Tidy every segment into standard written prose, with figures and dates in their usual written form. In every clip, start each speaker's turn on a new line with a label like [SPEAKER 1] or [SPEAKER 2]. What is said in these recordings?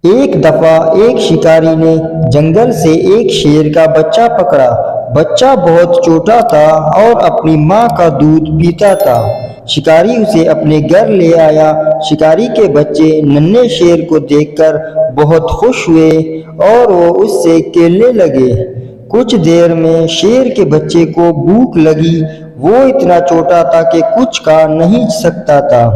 [SPEAKER 1] ایک دفعہ ایک شکاری نے جنگل سے ایک شیر کا بچہ پکڑا۔ بچہ بہت چھوٹا تھا اور اپنی ماں کا دودھ پیتا تھا۔ شکاری اسے اپنے گھر لے آیا۔ شکاری کے بچے ننھے شیر کو دیکھ کر بہت خوش ہوئے اور وہ اس سے کھیلنے لگے۔ کچھ دیر میں شیر کے بچے کو بھوک لگی۔ وہ اتنا چھوٹا تھا کہ کچھ کھا نہیں سکتا تھا،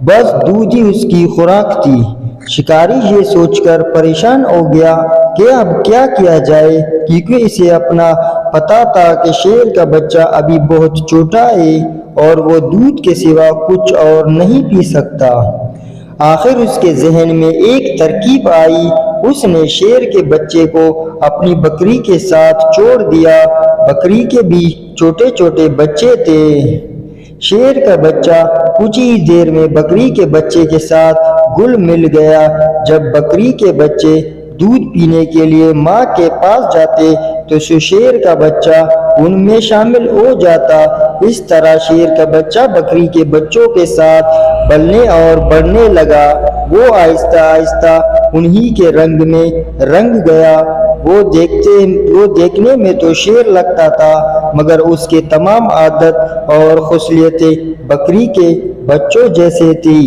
[SPEAKER 1] بس دودھ ہی اس کی خوراک تھی۔ شکاری یہ سوچ کر پریشان ہو گیا کہ اب کیا کیا جائے، کیونکہ اسے اپنا پتہ تھا کہ شیر کا بچہ ابھی بہت چھوٹا ہے اور وہ دودھ کے سوا کچھ اور نہیں پی سکتا۔ آخر اس کے ذہن میں ایک ترکیب آئی۔ اس نے شیر کے بچے کو اپنی بکری کے ساتھ چھوڑ دیا۔ بکری کے بھی چھوٹے چھوٹے بچے تھے۔ شیر کا بچہ کچھ ہی دیر میں بکری کے بچے کے ساتھ گل مل گیا۔ جب بکری کے بچے دودھ پینے کے لیے ماں کے پاس جاتے تو شیر کا بچہ ان میں شامل ہو جاتا۔ اس طرح شیر کا بچہ بکری کے بچوں کے ساتھ پلنے اور بڑھنے لگا۔ وہ آہستہ آہستہ انہی کے رنگ میں رنگ گیا۔ وہ دیکھنے میں تو شیر لگتا تھا، مگر اس کے تمام عادت اور خصوصیتیں بکری کے بچوں جیسے تھی۔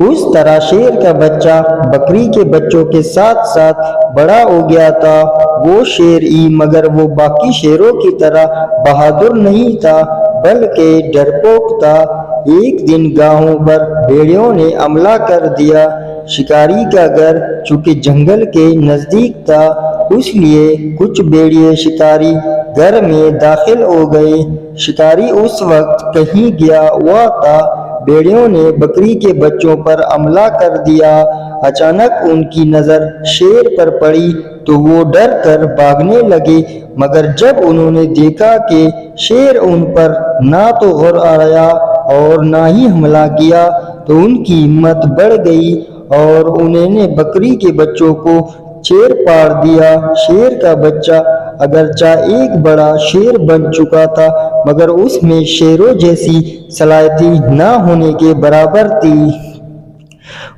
[SPEAKER 1] اس طرح شیر کا بچہ بکری کے بچوں کے ساتھ ساتھ بڑا ہو گیا تھا۔ وہ شیر ہی مگر وہ باقی شیروں کی طرح بہادر نہیں تھا، بلکہ ڈرپوک تھا۔ ایک دن گاؤں پر بھیڑیوں نے حملہ کر دیا۔ شکاری کا گھر چونکہ جنگل کے نزدیک تھا، اس لیے کچھ بھیڑیے شکاری گھر میں داخل ہو گئے۔ شکاری اس وقت کہیں گیا ہوا تھا۔ بھیڑیوں نے بکری کے بچوں پر حملہ کر دیا۔ اچانک ان کی نظر شیر پر پڑی تو وہ ڈر کر بھاگنے لگے، مگر جب انہوں نے دیکھا کہ شیر ان پر نہ تو غور آیا اور نہ ہی حملہ کیا تو ان کی ہمت بڑھ گئی اور انہوں نے بکری کے بچوں کو چیر پاڑ دیا۔ شیر کا بچہ اگرچہ ایک بڑا شیر بن چکا تھا، مگر اس میں شیروں جیسی صلاحیتیں نہ ہونے کے برابر تھی۔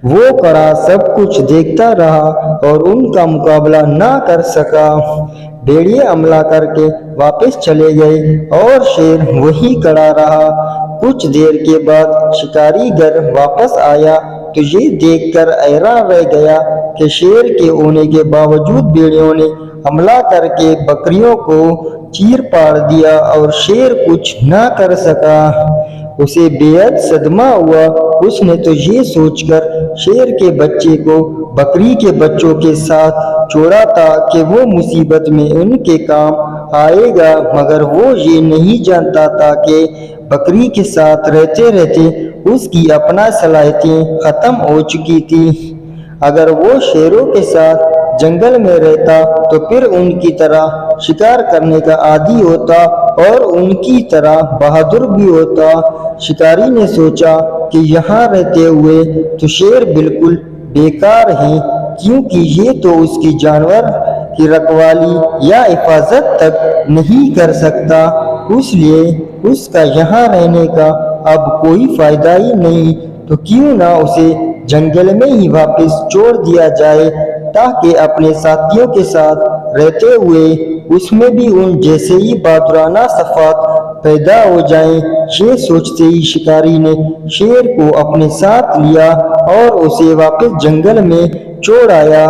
[SPEAKER 1] وہ کھڑا سب کچھ دیکھتا رہا اور ان کا مقابلہ نہ کر سکا۔ بھیڑیے حملہ کر کے واپس چلے گئے اور شیر وہیں کھڑا رہا۔ کچھ دیر کے بعد شکاری گھر واپس آیا تو یہ دیکھ کر حیران رہ گیا کہ شیر کے ہونے کے باوجود بھیڑیوں نے حملہ کر کے بکریوں کو چیر پاڑ دیا اور شیر کچھ نہ کر سکا۔ اسے بے حد صدمہ ہوا۔ اس نے تو یہ سوچ کر شیر کے بچے کو بکری کے بچوں کے ساتھ چھوڑا تھا کہ وہ مصیبت میں ان کے کام آئے گا، مگر وہ یہ نہیں جانتا تھا کہ بکری کے ساتھ رہتے رہتے اس کی اپنا صلاحیتیں ختم ہو چکی تھی۔ اگر وہ شیروں کے ساتھ جنگل میں رہتا تو پھر ان کی طرح شکار کرنے کا عادی ہوتا اور ان کی طرح بہادر بھی ہوتا۔ شکاری نے سوچا کہ یہاں رہتے ہوئے تو شیر بالکل بیکار ہے، کیونکہ یہ تو اس کی جانور کی رکھوالی یا حفاظت تک نہیں کر سکتا، اس لیے اس کا یہاں رہنے کا اب کوئی فائدہ ہی نہیں، تو کیوں نہ اسے جنگل میں ہی واپس چھوڑ دیا جائے تاکہ اپنے ساتھیوں کے ساتھ رہتے ہوئے اس میں بھی ان جیسے ہی بہادرانہ صفات پیدا ہو جائیں۔ یہ سوچتے ہی شکاری نے شیر کو اپنے ساتھ لیا اور اسے واپس جنگل میں چھوڑ آیا۔